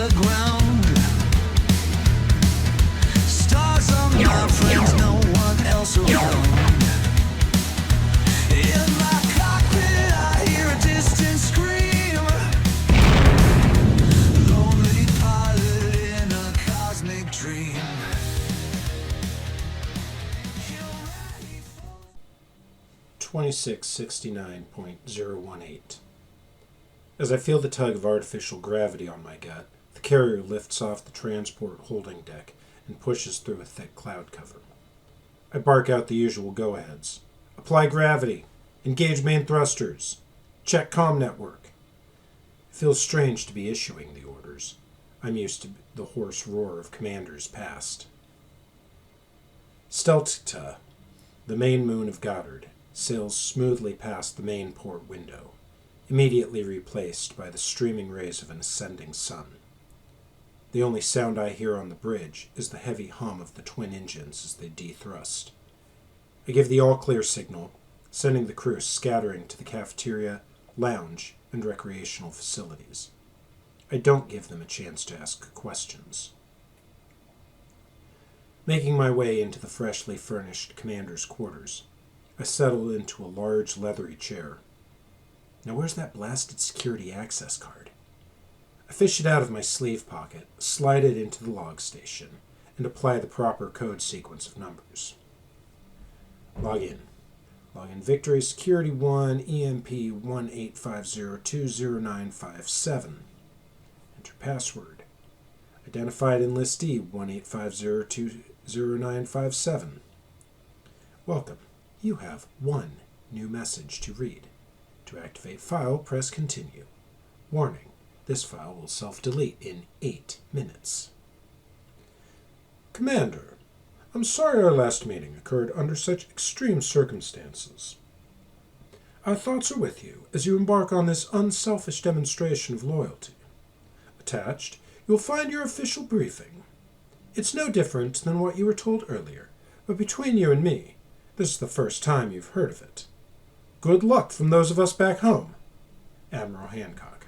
the ground. Stars on my friends, no one else around. In my cockpit I hear a distant scream. Lonely pilot in a cosmic dream. 2669.018. As I feel the tug of artificial gravity on my gut, the carrier lifts off the transport holding deck and pushes through a thick cloud cover. I bark out the usual go-aheads. Apply gravity. Engage main thrusters. Check comm network. It feels strange to be issuing the orders. I'm used to the hoarse roar of commanders past. Stelta, the main moon of Goddard, sails smoothly past the main port window, immediately replaced by the streaming rays of an ascending sun. The only sound I hear on the bridge is the heavy hum of the twin engines as they dethrust. I give the all-clear signal, sending the crew scattering to the cafeteria, lounge, and recreational facilities. I don't give them a chance to ask questions. Making my way into the freshly furnished commander's quarters, I settle into a large, leathery chair. Now where's that blasted security access card? I fish it out of my sleeve pocket, slide it into the log station, and apply the proper code sequence of numbers. Log in. Log in Victory Security 1 EMP 185020957. Enter password. Identified enlistee 185020957. Welcome. You have one new message to read. To activate file, press Continue. Warning, this file will self-delete in 8 minutes. Commander, I'm sorry our last meeting occurred under such extreme circumstances. Our thoughts are with you as you embark on this unselfish demonstration of loyalty. Attached, you'll find your official briefing. It's no different than what you were told earlier, but between you and me, this is the first time you've heard of it. Good luck from those of us back home. Admiral Hancock.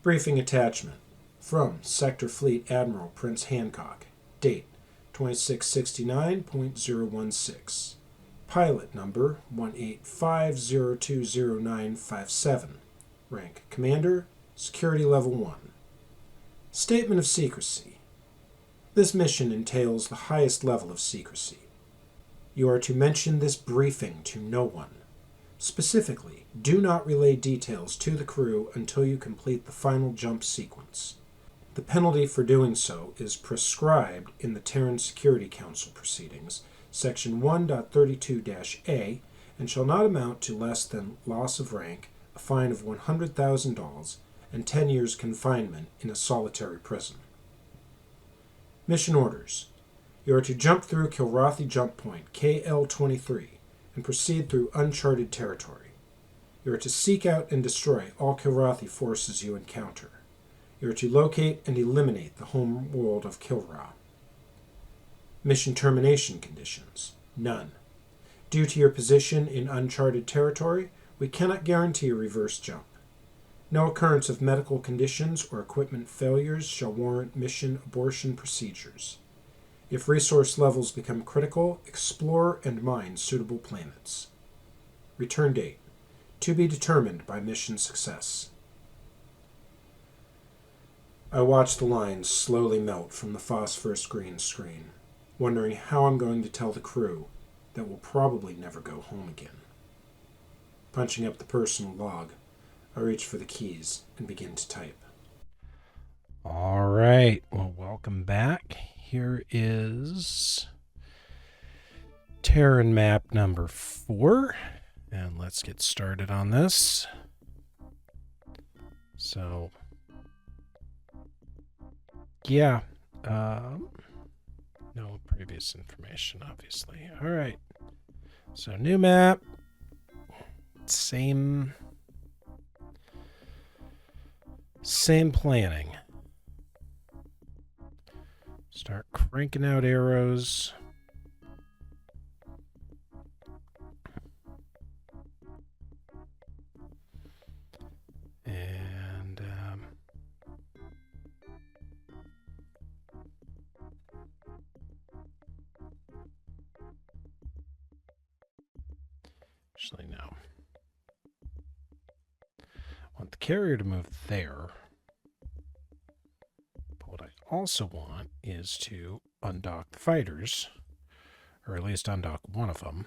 Briefing attachment from Sector Fleet Admiral Prince Hancock. Date 2669.016. Pilot number 185020957. Rank Commander, Security Level 1. Statement of Secrecy. This mission entails the highest level of secrecy. You are to mention this briefing to no one. Specifically, do not relay details to the crew until you complete the final jump sequence. The penalty for doing so is prescribed in the Terran Security Council proceedings, Section 1.32-A, and shall not amount to less than loss of rank, a fine of $100,000, and 10 years confinement in a solitary prison. Mission orders. You are to jump through Kilrathi Jump Point, KL-23, and proceed through uncharted territory. You are to seek out and destroy all Kilrathi forces you encounter. You are to locate and eliminate the home world of Kilra. Mission termination conditions. None. Due to your position in uncharted territory, we cannot guarantee a reverse jump. No occurrence of medical conditions or equipment failures shall warrant mission abortion procedures. If resource levels become critical, explore and mine suitable planets. Return date. To be determined by mission success. I watch the lines slowly melt from the phosphorus green screen, wondering how I'm going to tell the crew that we'll probably never go home again. Punching up the personal log, I reach for the keys and begin to type. All right. Well, welcome back. Here is Terran map number 4, and let's get started on this. So, yeah, no previous information, obviously. All right. So, new map, same planning. Start cranking out arrows. And Actually, no. I want the carrier to move there. But what I also want is to undock the fighters, or at least undock one of them,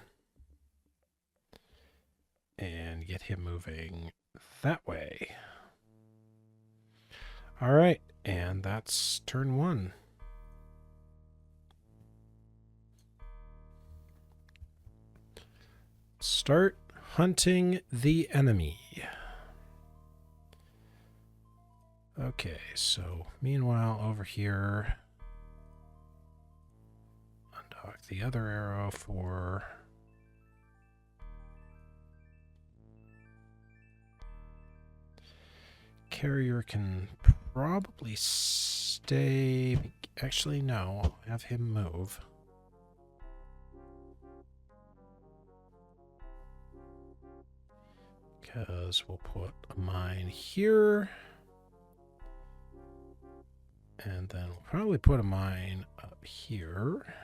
and get him moving that way. All right, and that's turn 1. Start hunting the enemy. Okay, so meanwhile over here, undock the other arrow for carrier can probably stay. Actually, no, I'll have him move. Because we'll put a mine here. And then we'll probably put a mine up here.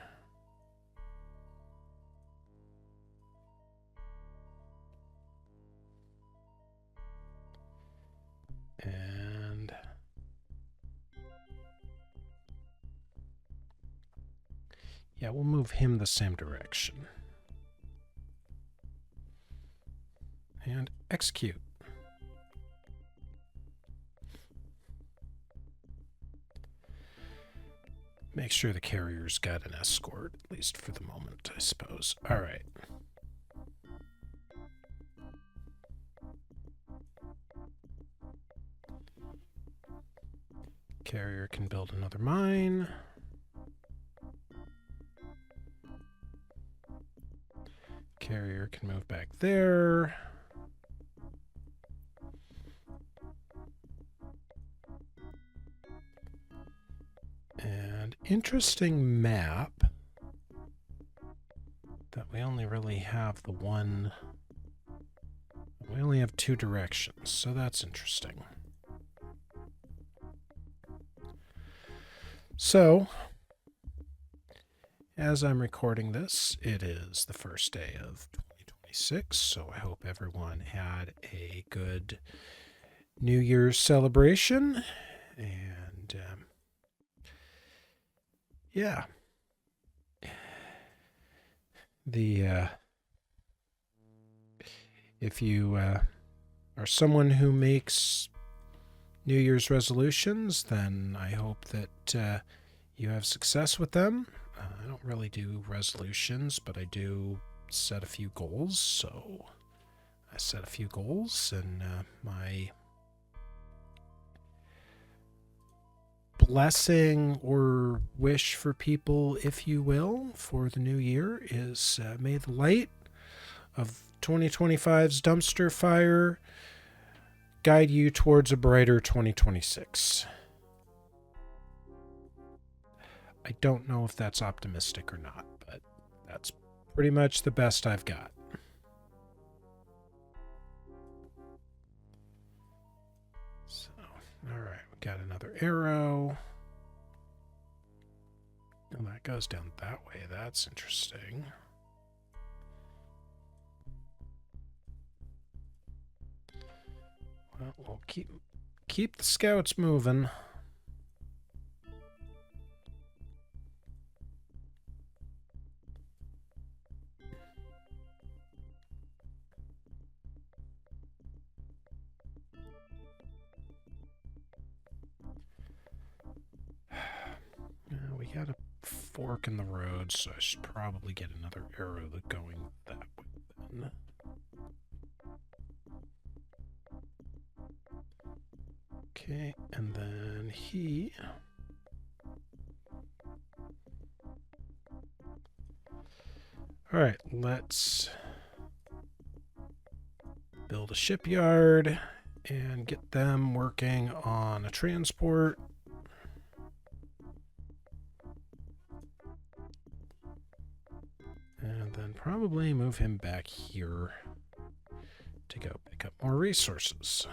And yeah, we'll move him the same direction. And execute. Make sure the carrier's got an escort, at least for the moment, I suppose. All right. Carrier can build another mine. Carrier can move back there. And interesting map that we only really have the one. We only have 2 directions, so that's interesting. So, as I'm recording this, it is the first day of 2026, so I hope everyone had a good New Year's celebration, and yeah. If you are someone who makes New Year's resolutions, then I hope that you have success with them. I don't really do resolutions, but I do set a few goals. So I set a few goals, and my blessing or wish for people, if you will, for the new year is may the light of 2025's dumpster fire guide you towards a brighter 2026. I don't know if that's optimistic or not, but that's pretty much the best I've got. So, all right, we got another arrow. And that goes down that way. That's interesting. Well, we'll keep the scouts moving. We got a fork in the road, so I should probably get another arrow going that way then. Okay, and then he... All right, let's build a shipyard and get them working on a transport. And then probably move him back here to go pick up more resources.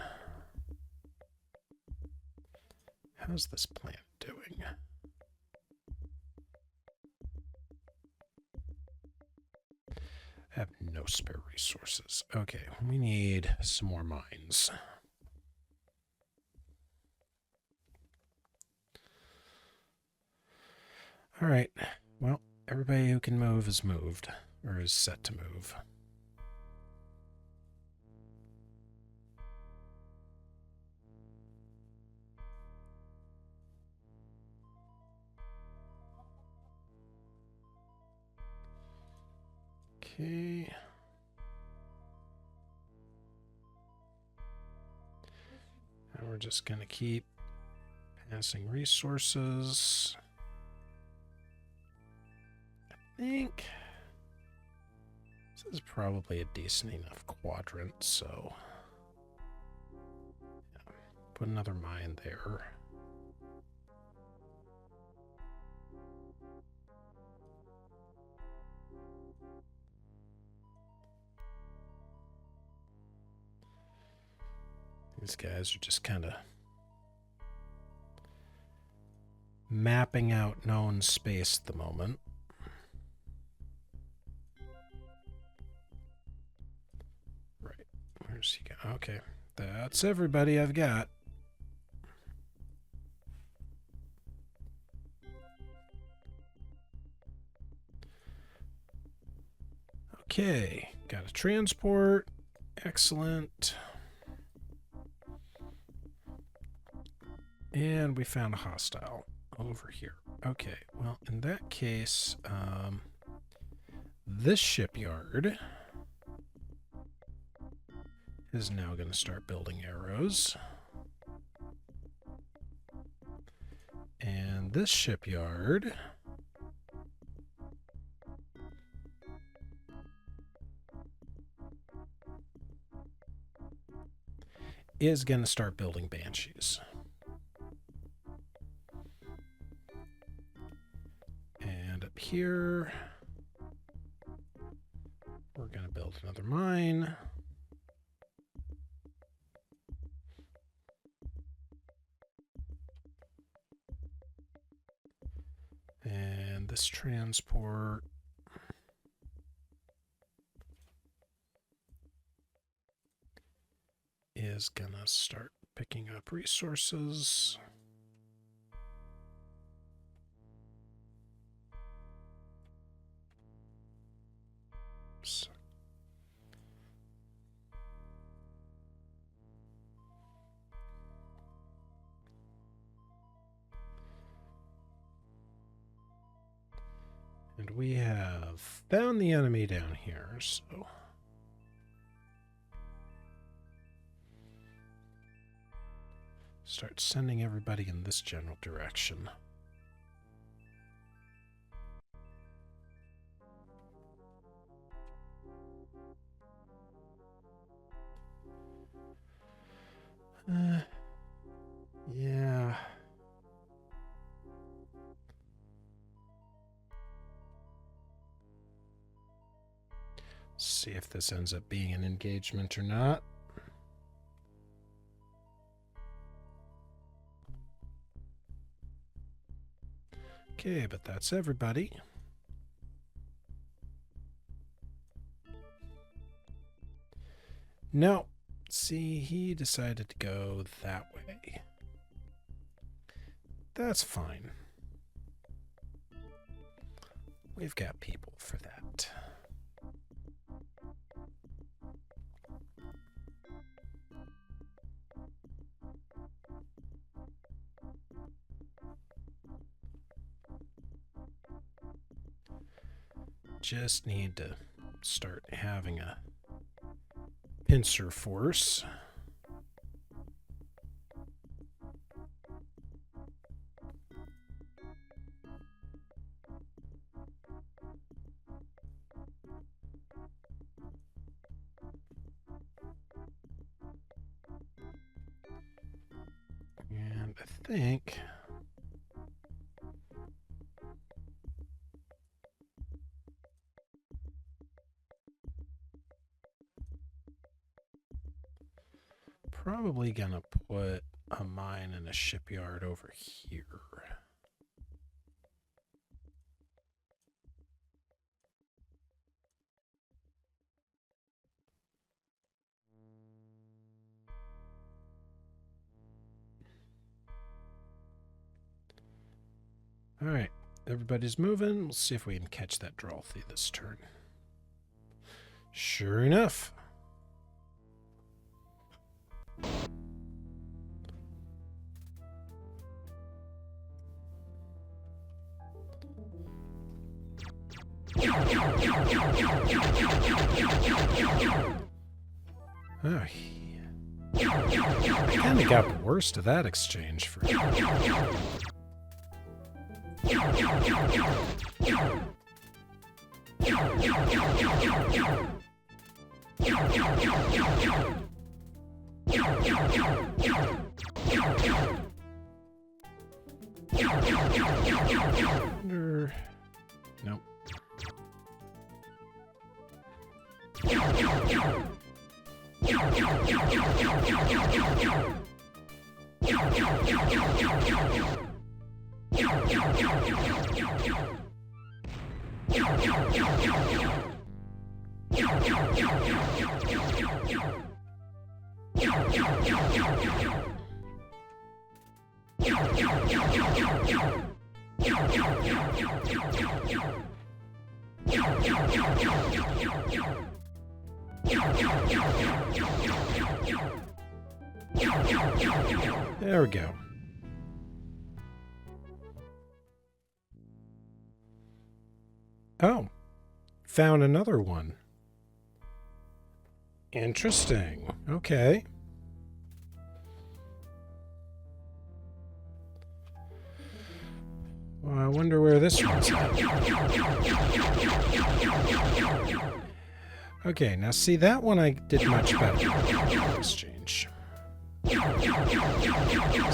How's this plant doing? Have no spare resources. Okay, we need some more mines. All right. Well, everybody who can move is moved, or is set to move. Okay. And we're just going to keep passing resources. I think this is probably a decent enough quadrant, so yeah, put another mine there. These guys are just kind of mapping out known space at the moment. Right. Where's he going? Okay. That's everybody I've got. Okay. Got a transport. Excellent. And we found a hostile over here. Okay, well, in that case, this shipyard is now going to start building arrows. And this shipyard is going to start building banshees. And up here, we're going to build another mine. And this transport is going to start picking up resources. So, and we have found the enemy down here, so start sending everybody in this general direction. Yeah. See if this ends up being an engagement or not. Okay, but that's everybody. No. See, he decided to go that way. That's fine. We've got people for that. Just need to start having a pincer force. And I think probably gonna put a mine and a shipyard over here. Alright, everybody's moving. We'll see if we can catch that Drolthy this turn. Sure enough. Oh, I kind of got the worst of that exchange for Nope. There we go. Oh, found another one. Interesting. Okay. Well, I wonder where this one's at. Okay, now see, that one I did much better. Exchange.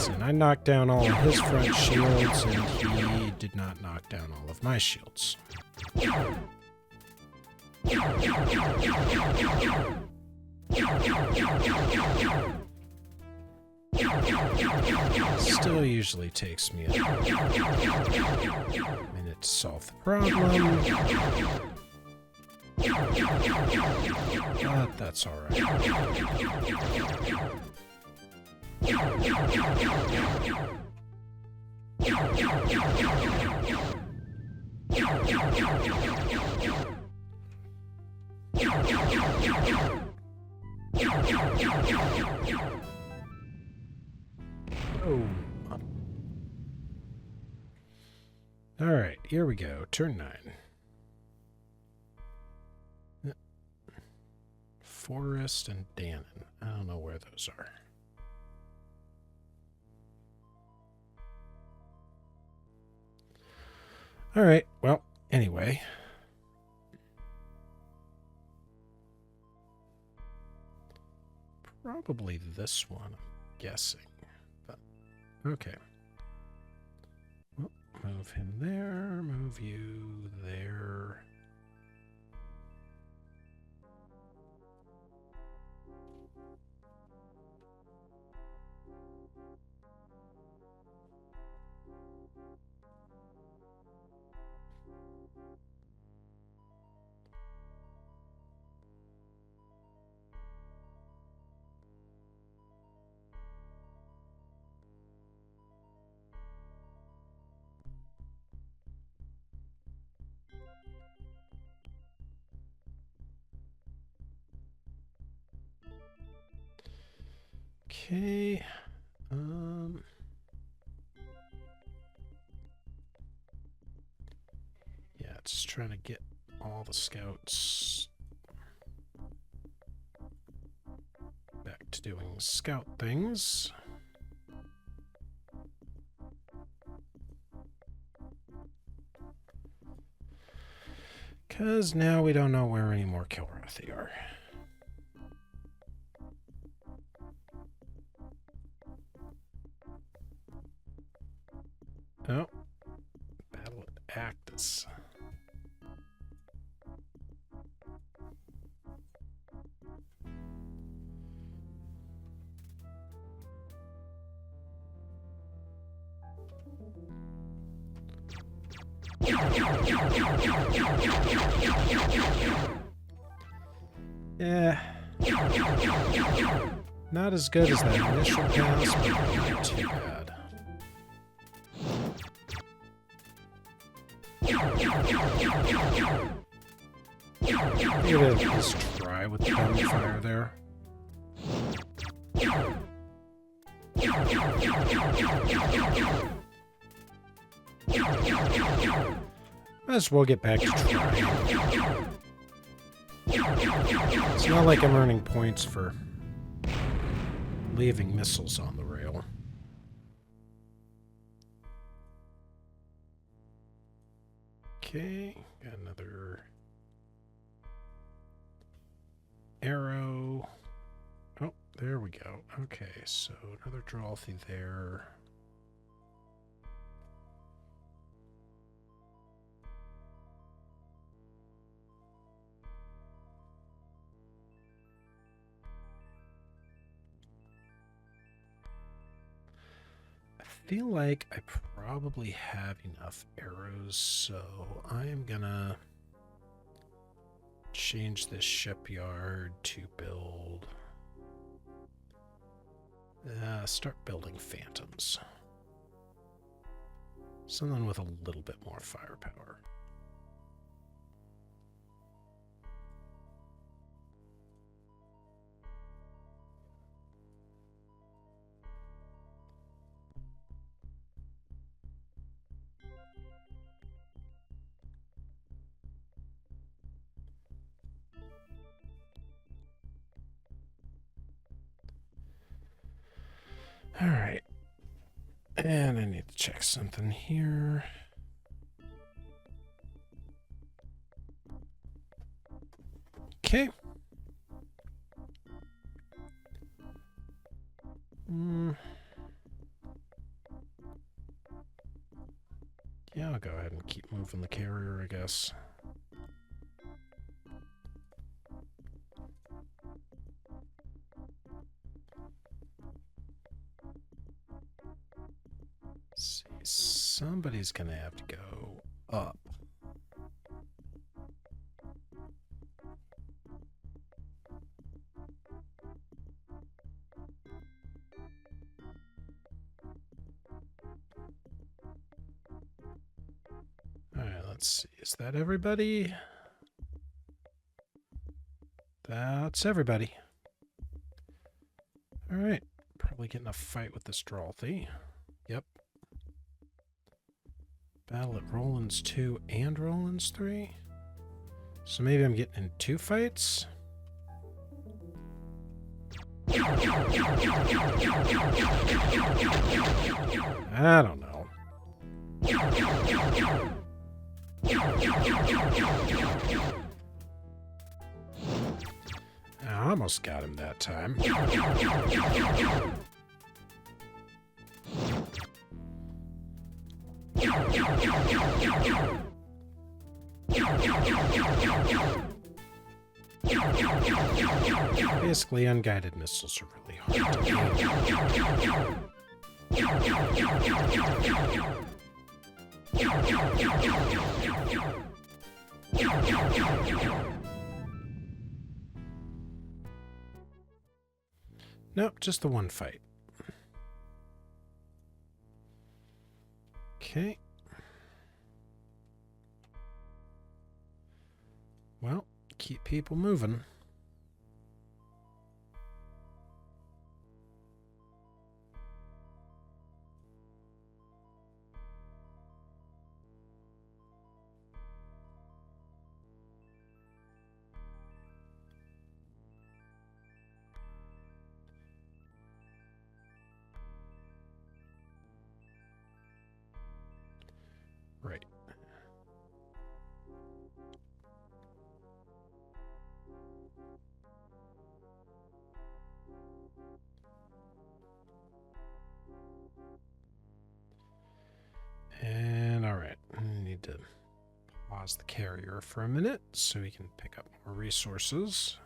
And I knocked down all of his front shields, and he did not knock down all of my shields. Still usually takes me a minute to solve the problem. But that's alright. Oh. Alright, here we go. Turn 9. Forest and Dannon. I don't know where those are. Alright, well, anyway. Probably this one, I'm guessing. But, okay. Well, move him there, move you there. Okay, yeah, just trying to get all the scouts back to doing scout things. Because now we don't know where any more Kilrathi are. Oh, battle at Actus. Yeah. Not as good as that initial pass, but not too bad. Maybe at least try with the dummy fire there. Might as well get back to trying. It's not like I'm earning points for leaving missiles on the rail. Okay, got another arrow. Oh, there we go. Okay, so another Drolthy there. I feel like I probably have enough arrows, so I am gonna change this shipyard to build... start building phantoms. Something with a little bit more firepower. All right. And I need to check something here. Okay. Yeah, I'll go ahead and keep moving the carrier, I guess. Let's see, somebody's gonna have to go up. Alright, let's see. Is that everybody? That's everybody. Alright. Probably getting a fight with this Drolthy. Yep. Battle at Roland's 2 and Roland's 3. So maybe I'm getting in 2 fights? I don't know. I almost got him that time. Basically, unguided missiles are really hard to aim. Nope, just the one fight. Okay. Well, keep people moving. Right. And all right, I need to pause the carrier for a minute so we can pick up more resources.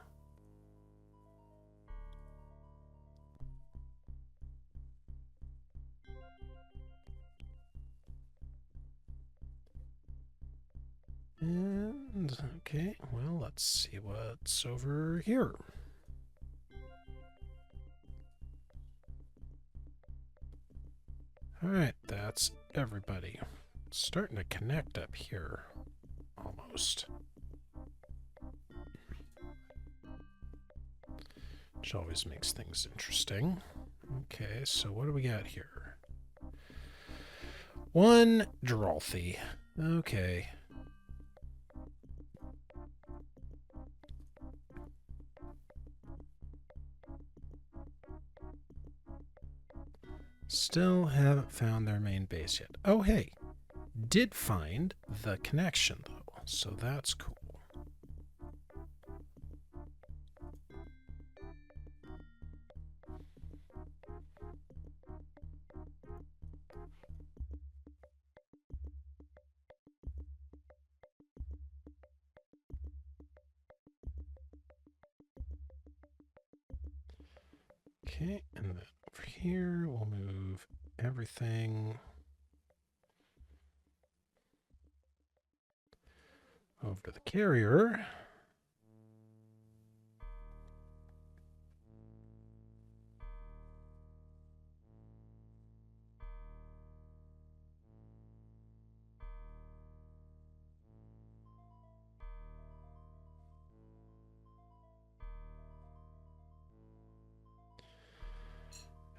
And, okay, well, let's see what's over here. All right, that's everybody. It's starting to connect up here. almost. Which always makes things interesting. Okay, so what do we got here? 1 Drolthy. Okay. Still haven't found their main base yet. Oh, hey. Did find the connection, though, so that's cool. Okay, and then over here, we'll move everything over to the carrier.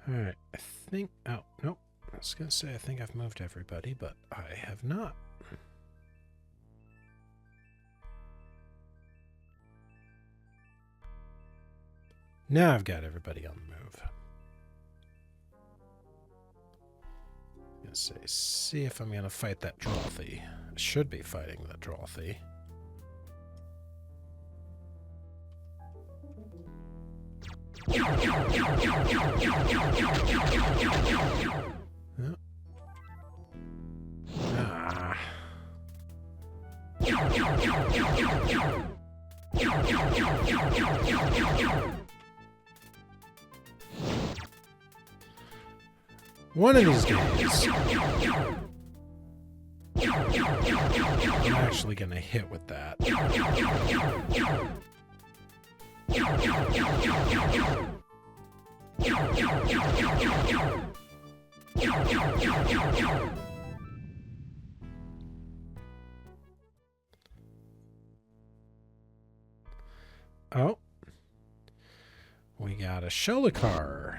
All right, I think, oh, nope. I was going to say I think I've moved everybody, but I have not. Now I've got everybody on the move. I'm going to say, see if I'm going to fight that Drolthy. I should be fighting the Drolthy. Ah. One of these days, I'm actually going to hit with that. Oh. We got a Sholikar.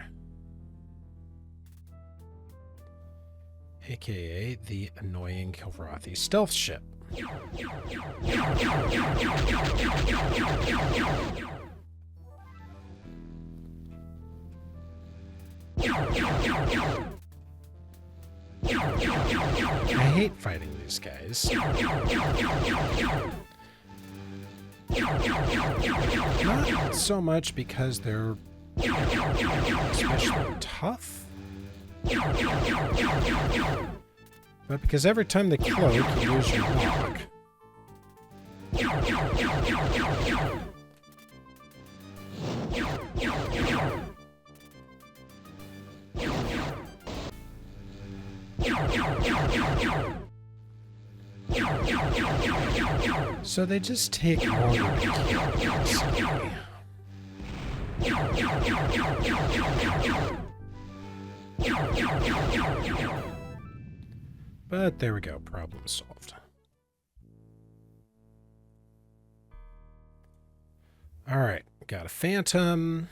AKA the annoying Kilrathi stealth ship. I hate fighting these guys. Not so much because they're especially tough, but because every time they cloak, you lose your lock. So they just take longer to kill, basically. But there we go, problem solved. Alright, got a Phantom.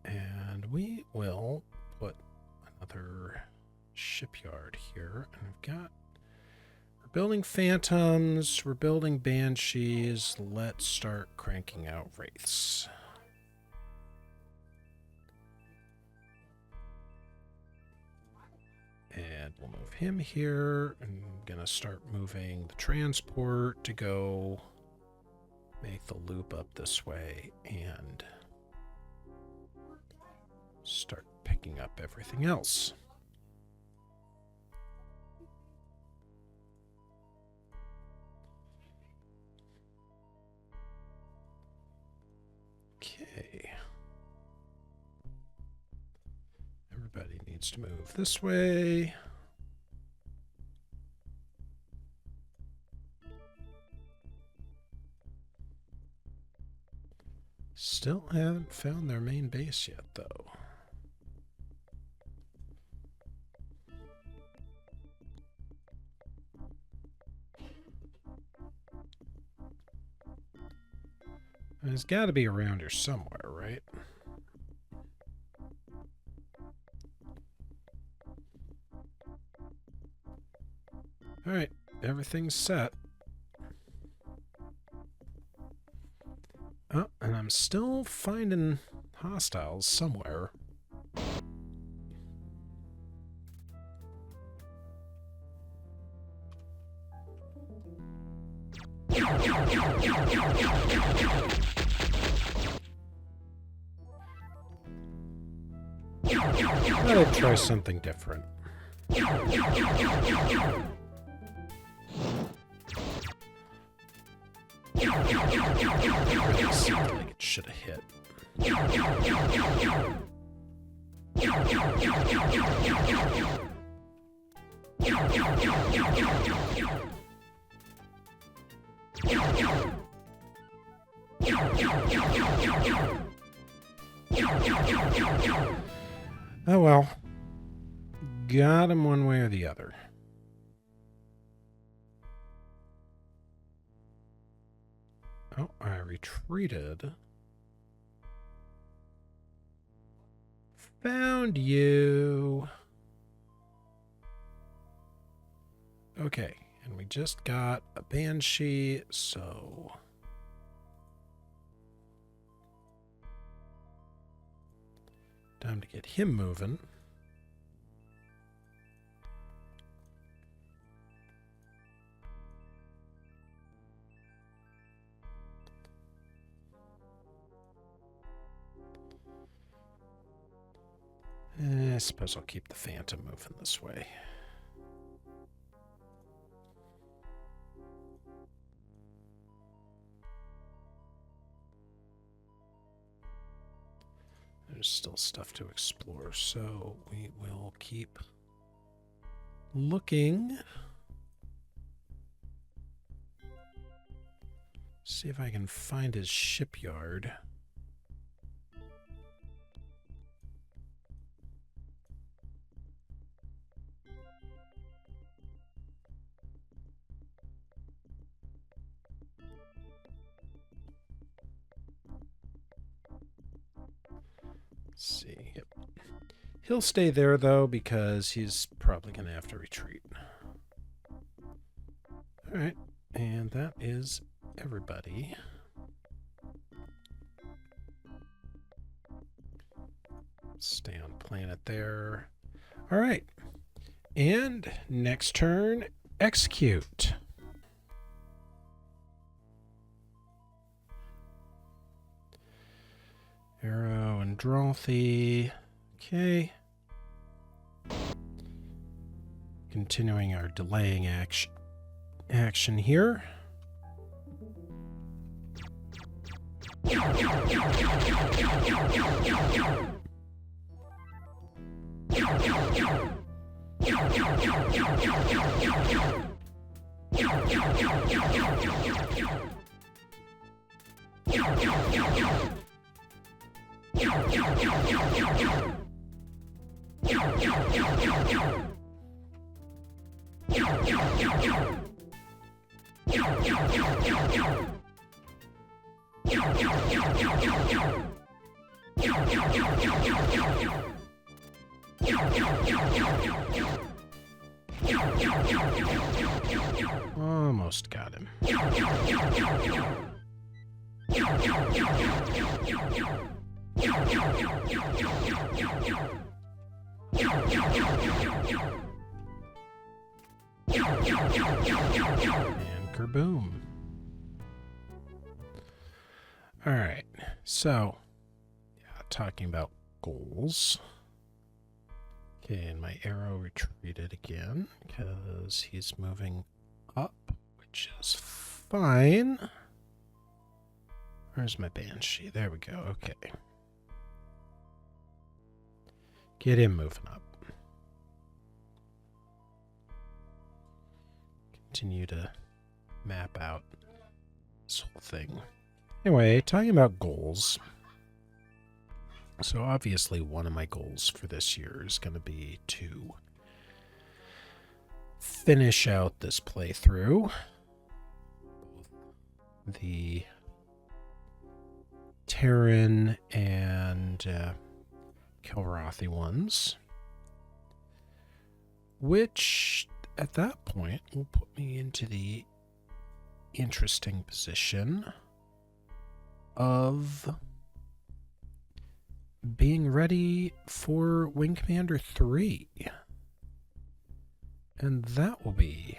And we will put another shipyard here. And we've got, we're building Phantoms, we're building Banshees. Let's start cranking out Wraiths. And we'll move him here. I'm gonna start moving the transport to go make the loop up this way and start picking up everything else. Okay. Everybody needs to move this way. Still haven't found their main base yet, though. It's got to be around here somewhere, right? Alright, everything's set. Oh, and I'm still finding hostiles somewhere. I thought I'd try something different. Really seemed like it should have hit. Oh well. Got him one way or the other. Oh, I retreated. Found you. Okay, and we just got a Banshee, so... time to get him moving. I suppose I'll keep the Phantom moving this way. There's still stuff to explore, so we will keep looking. See if I can find his shipyard. Let's see. Yep. He'll stay there, though, because he's probably going to have to retreat. All right. And that is everybody. Stay on planet there. All right. And next turn, execute. Arrow and Drothy. Okay. Continuing our delaying action here. Almost got him. And kerboom. All right, so talking about goals. Okay, and my arrow retreated again because he's moving up, which is fine. Where's my Banshee? There we go. Okay. Get him moving up. Continue to map out this whole thing. Anyway, talking about goals. So obviously one of my goals for this year is going to be to finish out this playthrough. The Terran and Kilrathi ones. Which, at that point, will put me into the interesting position of being ready for Wing Commander 3. And that will be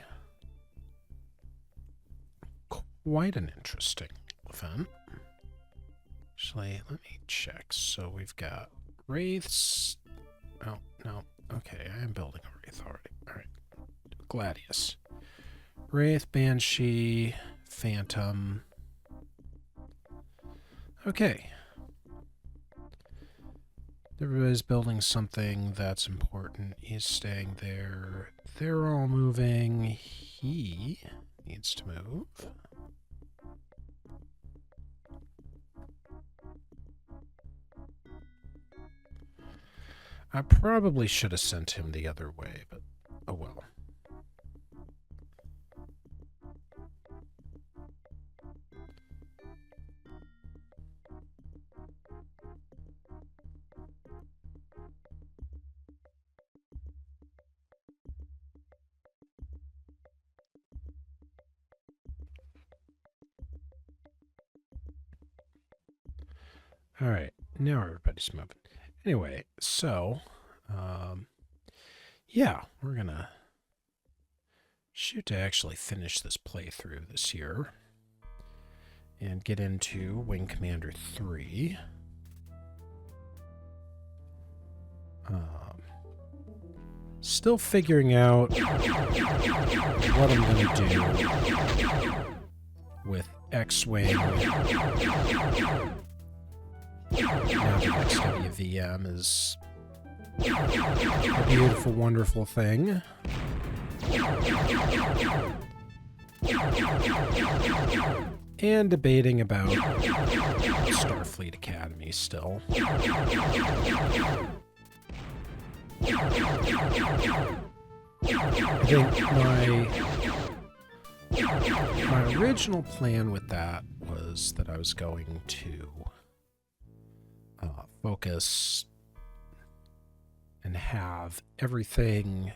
quite an interesting event. Actually, let me check. So we've got Wraiths. Oh, no. Okay, I am building a Wraith already. Alright. Gladius. Wraith, Banshee, Phantom. Okay. Everybody's building something that's important. He's staying there. They're all moving. He needs to move. I probably should have sent him the other way, but oh well. All right, now everybody's moving. Anyway, so, yeah, we're gonna shoot to actually finish this playthrough this year and get into Wing Commander 3. Still figuring out what I'm gonna do with X-Wing. Now the XWVM is a beautiful, wonderful thing. And debating about Starfleet Academy still. I think my original plan with that was that I was going to focus and have everything,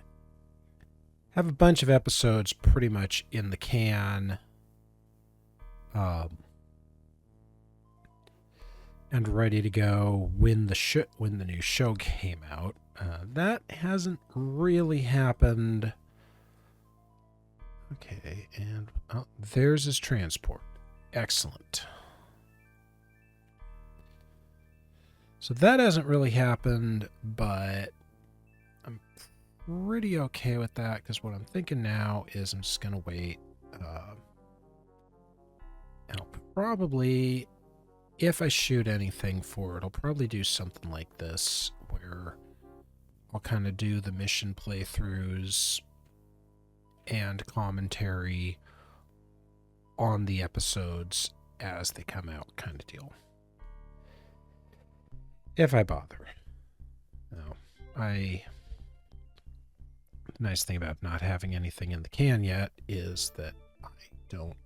have a bunch of episodes pretty much in the can, and ready to go when the new show came out. That hasn't really happened. Okay, and there's his transport. Excellent. So that hasn't really happened, but I'm pretty okay with that, because what I'm thinking now is I'm just going to wait. And I'll probably, if I shoot anything for it, I'll probably do something like this, where I'll kind of do the mission playthroughs and commentary on the episodes as they come out, kind of deal. If I bother. No, the nice thing about not having anything in the can yet is that I don't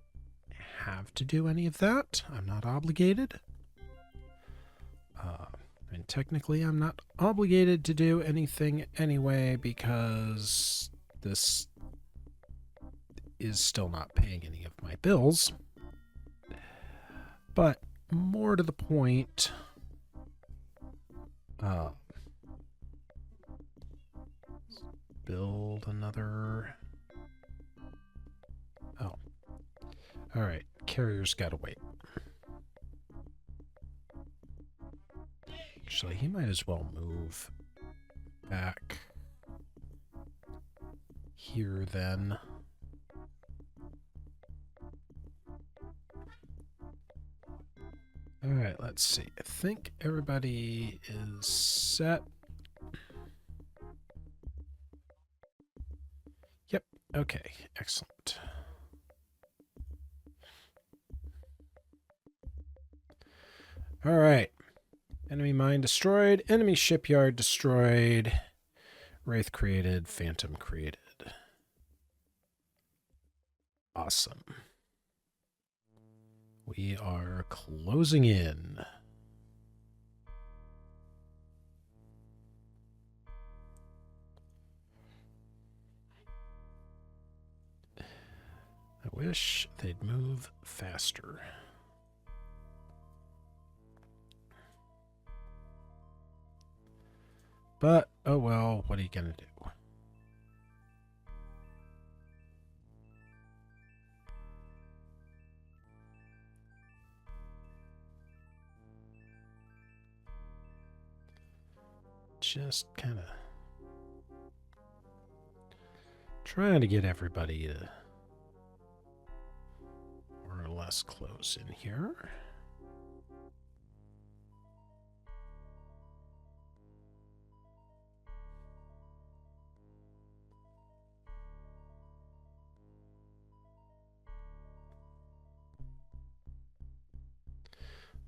have to do any of that. I'm not obligated. And technically I'm not obligated to do anything anyway, because this is still not paying any of my bills. But more to the point, build another. Oh, all right. Carrier's got to wait. Actually, he might as well move back here then. All right, let's see. I think everybody is set. Yep. Okay. Excellent. All right. Enemy mine destroyed. Enemy shipyard destroyed. Wraith created. Phantom created. Awesome. We are closing in. I wish they'd move faster. But, oh well, what are you going to do? Just kind of trying to get everybody to more or less close in here.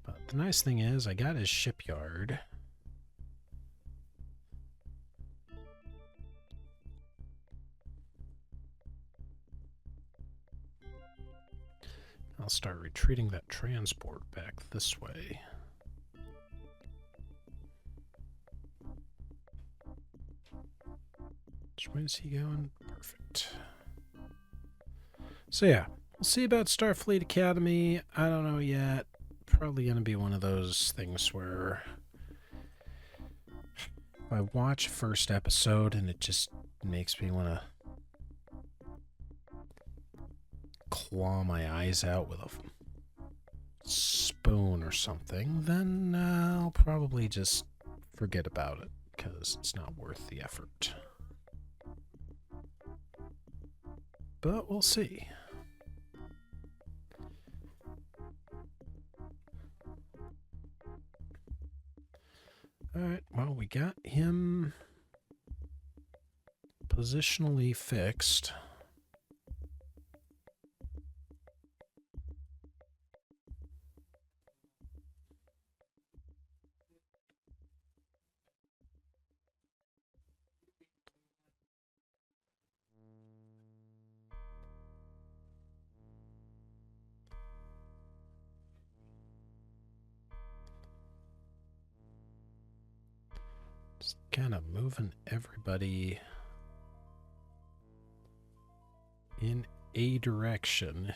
But the nice thing is I got his shipyard. I'll start retreating that transport back this way. Which way is he going? Perfect. So yeah, we'll see about Starfleet Academy. I don't know yet. Probably going to be one of those things where if I watch first episode and it just makes me want to claw my eyes out with a spoon or something, then I'll probably just forget about it because it's not worth the effort. But we'll see. Alright, well, we got him positionally fixed. Just kind of moving everybody in a direction.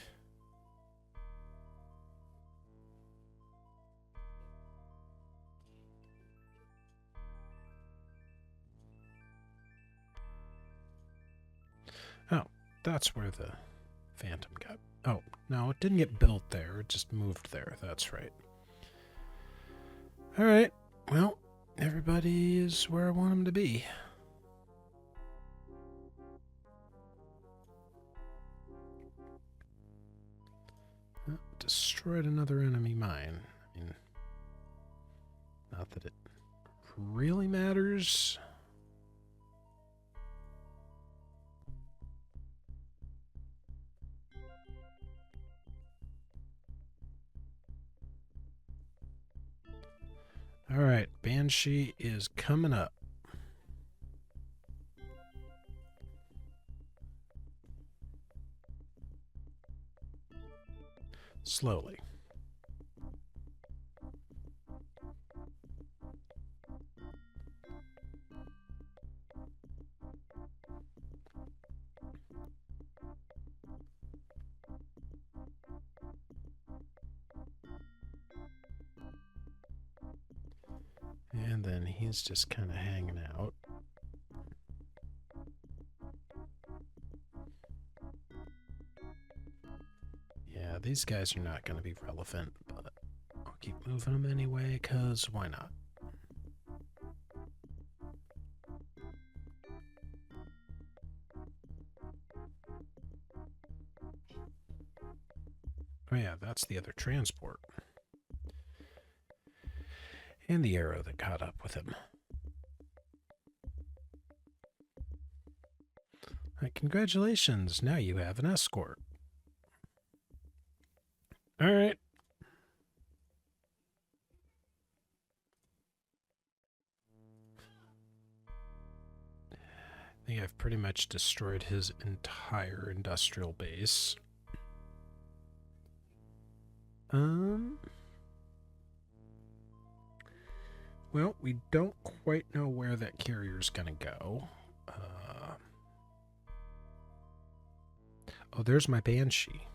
Oh, that's where the Phantom got. Oh, no, it didn't get built there. It just moved there. That's right. All right. Well, everybody is where I want them to be. Oh, destroyed another enemy mine. I mean, not that it really matters. All right, Banshee is coming up. Slowly. And then he's just kind of hanging out. Yeah, these guys are not going to be relevant, but I'll keep moving them anyway, because why not? Oh yeah, that's the other transport. And the arrow that caught up with him. Alright, congratulations, now you have an escort. Alright. Apparently, I've pretty much destroyed his entire industrial base. Well, we don't quite know where that carrier's gonna go. Oh, there's my Banshee.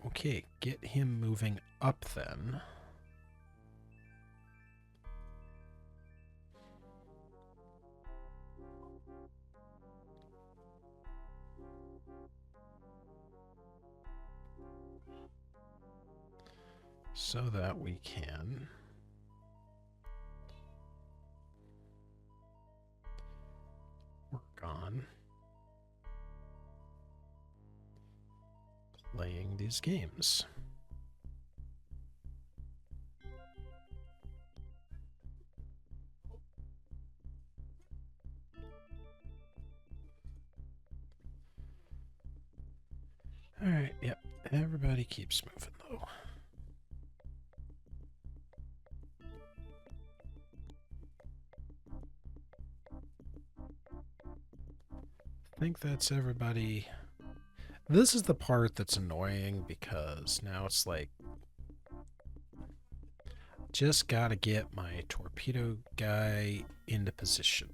Okay, get him moving up then. So that we can work on playing these games. Alright, yep. Everybody keeps moving though. I think that's everybody. This is the part that's annoying because now it's like, just gotta get my torpedo guy into position.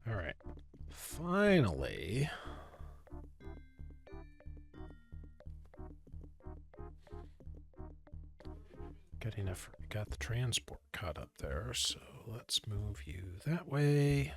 All right, finally. Got the transport caught up there, so let's move you that way.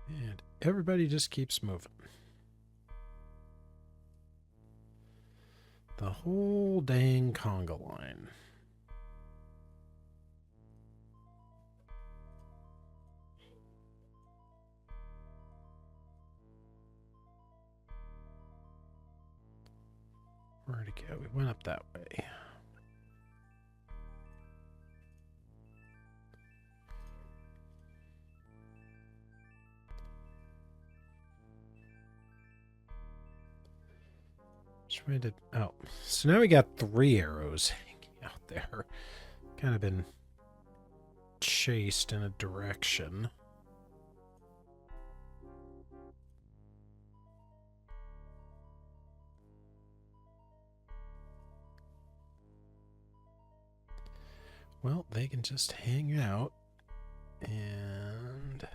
And everybody just keeps moving. The whole dang conga line. Where'd it go? We went up that way. Oh, so now we got 3 arrows hanging out there. Kind of been chased in a direction. Well, they can just hang out and...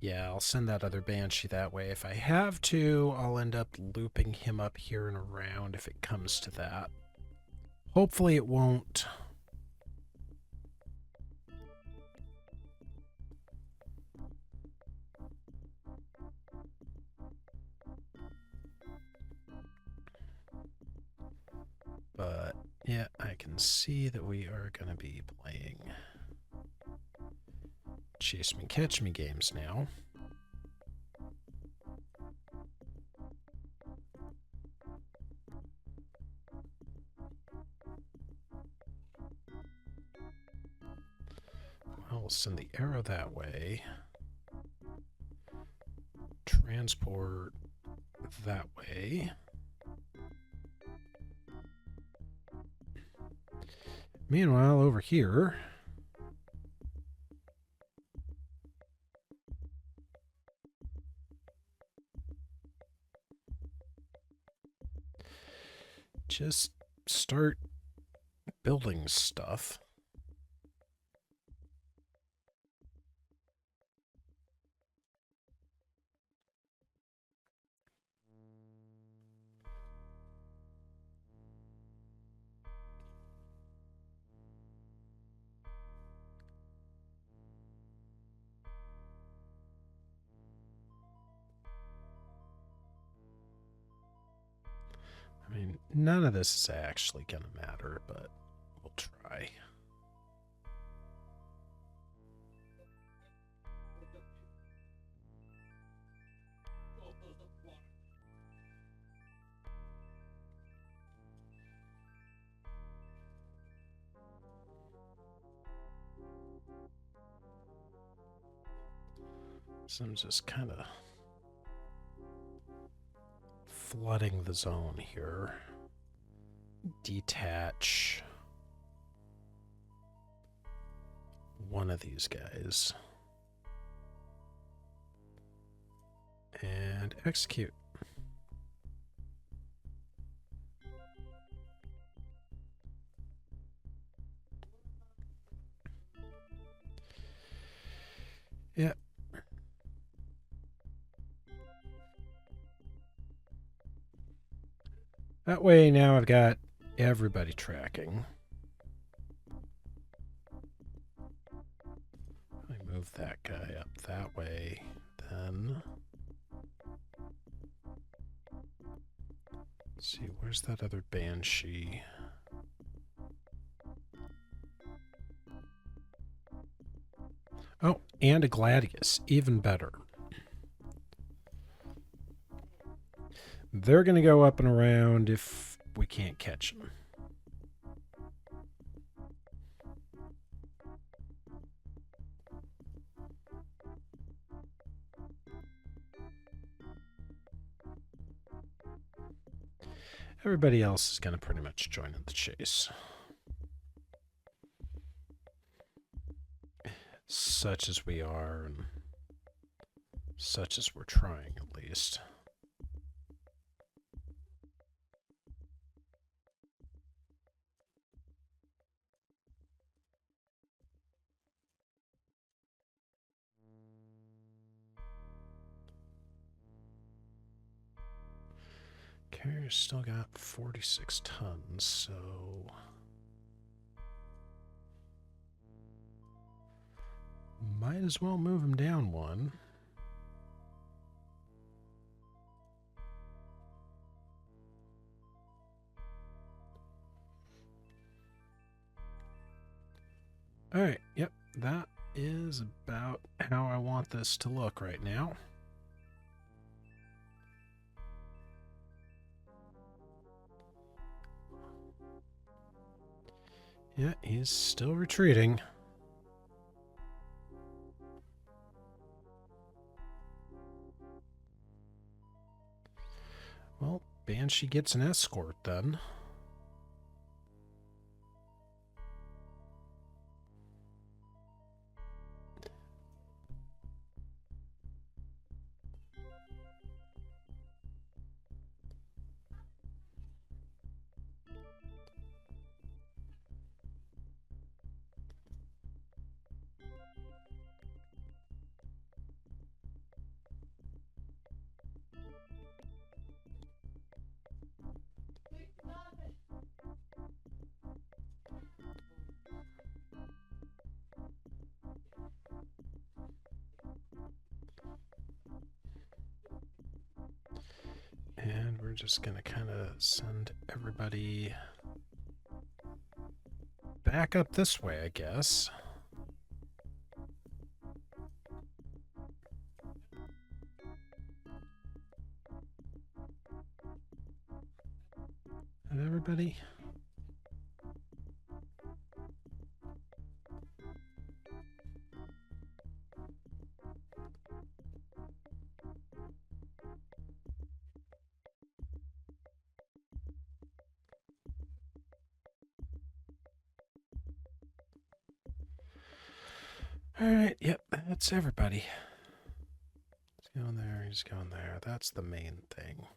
yeah, I'll send that other Banshee that way. If I have to, I'll end up looping him up here and around if it comes to that. Hopefully it won't. But, yeah, I can see that we are going to be playing Chase Me, Catch Me games now. Well, we'll send the arrow that way. Transport that way. Meanwhile, over here, just start building stuff. None of this is actually going to matter, but we'll try. So I'm just kind of flooding the zone here. Detach one of these guys. And execute. Yep. That way now I've got everybody tracking. I move that guy up that way, then let's see, where's that other Banshee? Oh, and a Gladius, even better. They're going to go up and around if we can't catch them. Everybody else is going to pretty much join in the chase. Such as we are, and such as we're trying, at least. Carrier's still got 46 tons, so might as well move him down one. All right, yep, that is about how I want this to look right now. Yeah, he's still retreating. Well, Banshee gets an escort then. And we're just going to kind of send everybody back up this way, I guess. And everybody? Alright, yep, that's everybody. He's going there, he's going there. That's the main thing.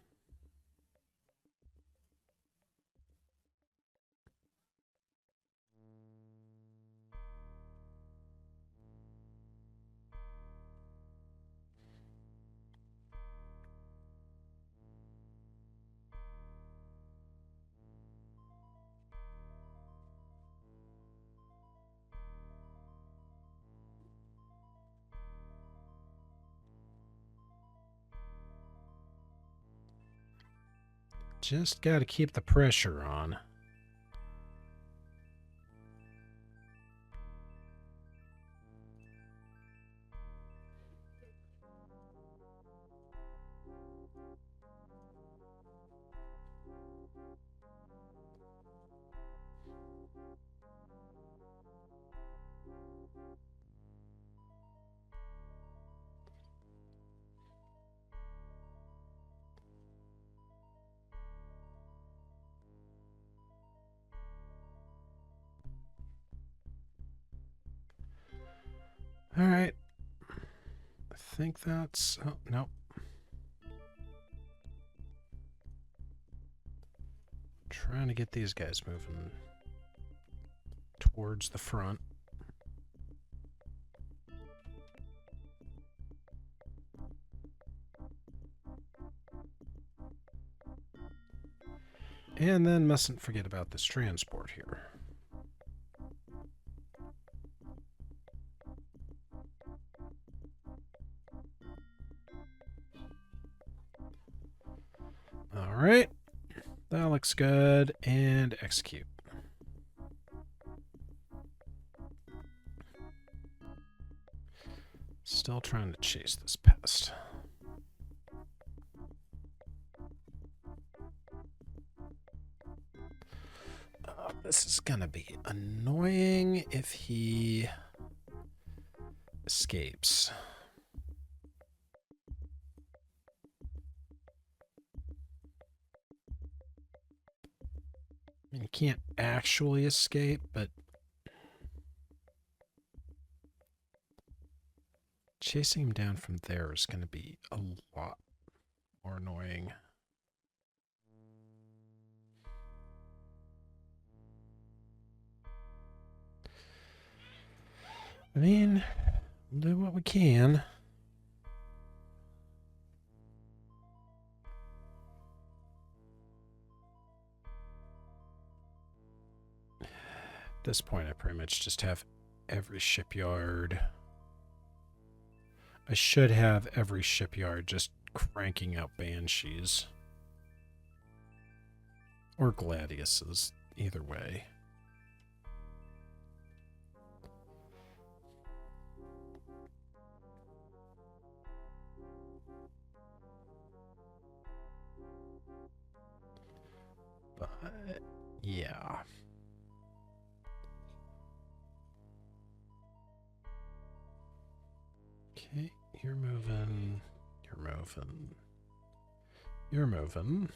Just got to keep the pressure on. All right. I think that's... Oh, no. Trying to get these guys moving towards the front. And then mustn't forget about this transport here. All right. That looks good. And execute. Still trying to chase this pest. This is gonna be annoying if he escapes. I mean, he can't actually escape, but chasing him down from there is going to be a lot more annoying. I mean, we'll do what we can. At this point, I pretty much just have every shipyard. I should have every shipyard just cranking out banshees. Or gladiuses, either way. But, yeah. Okay, you're moving. You're moving. You're moving.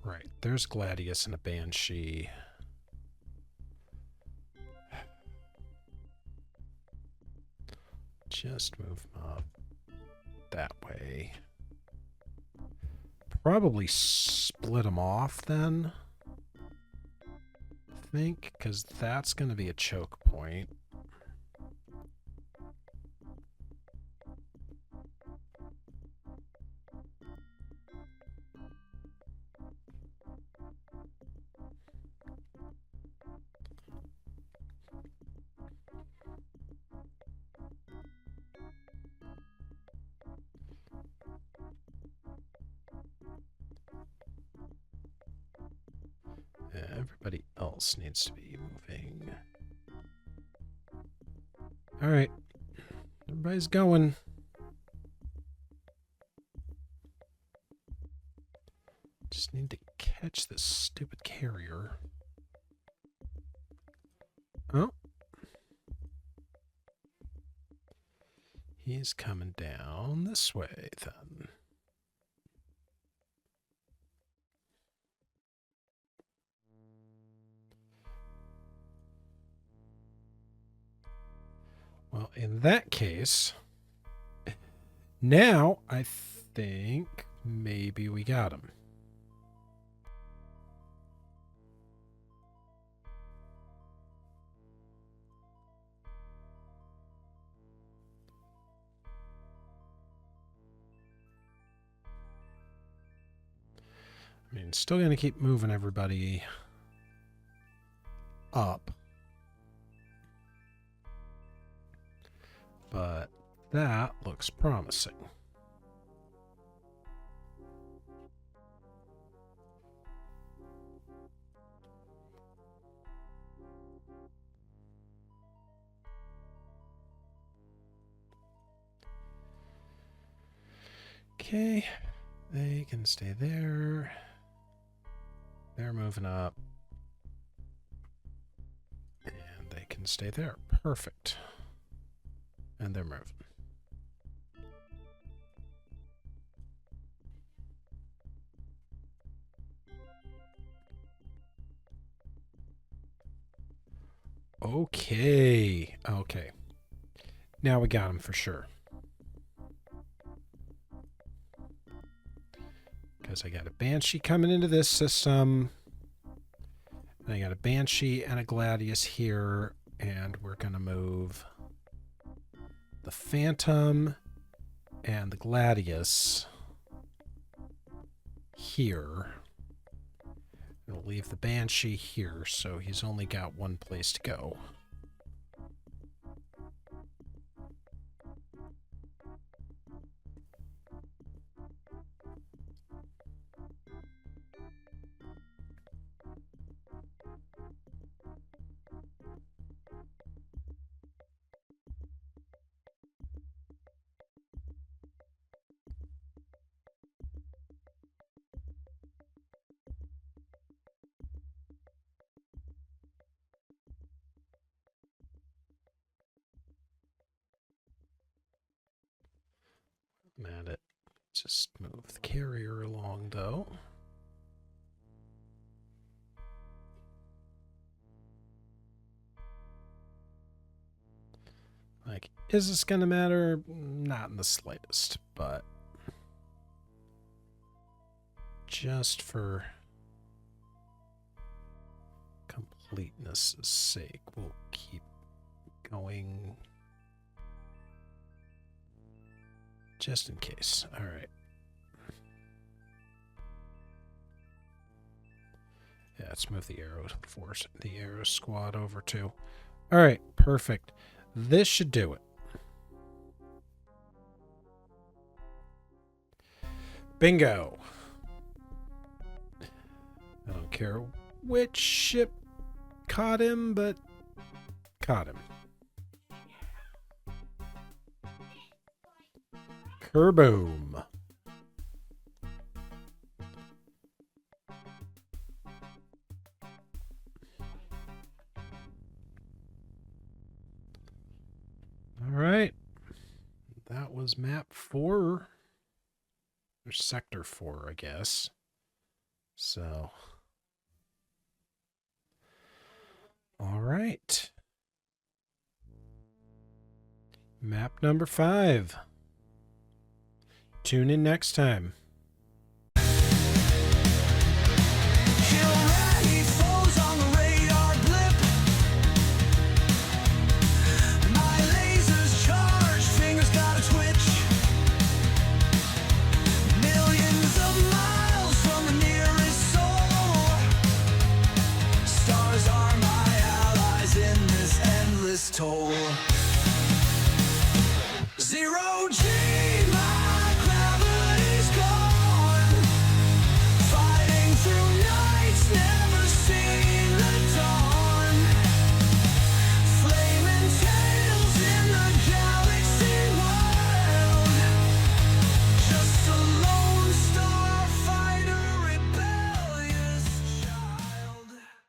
Right, there's Gladius and a Banshee. Just move them up that way. Probably split them off then, I think, because that's going to be a choke point. Everybody else needs to be moving. All right. Everybody's going. Just need to catch this stupid carrier. Oh. He's coming down this way then. Well, in that case, now I think maybe we got him. I mean, still going to keep moving everybody up. but that looks promising. Okay, they can stay there. They're moving up. And they can stay there. Perfect. And they're moving. Okay. Okay. Now we got him for sure. Because I got a Banshee coming into this system. And I got a Banshee and a Gladius here. And we're going to move the Phantom and the Gladius here. And we'll leave the Banshee here, so he's only got one place to go. I'm at it. Just move the carrier along, though. Like, is this going to matter? Not in the slightest, but just for completeness' sake, we'll keep going. Just in case. All right. Yeah, let's move the arrow force, the arrow squad over too. All right, perfect. This should do it. Bingo. I don't care which ship caught him, but caught him. Kerboom. All right. That was map 4. Or sector 4, I guess. So. All right. Map number 5. Tune in next time. Kill raggy foes on the radar blip. My lasers charge, fingers gotta twitch. Millions of miles from the nearest soul. Stars are my allies in this endless toll. 0 G.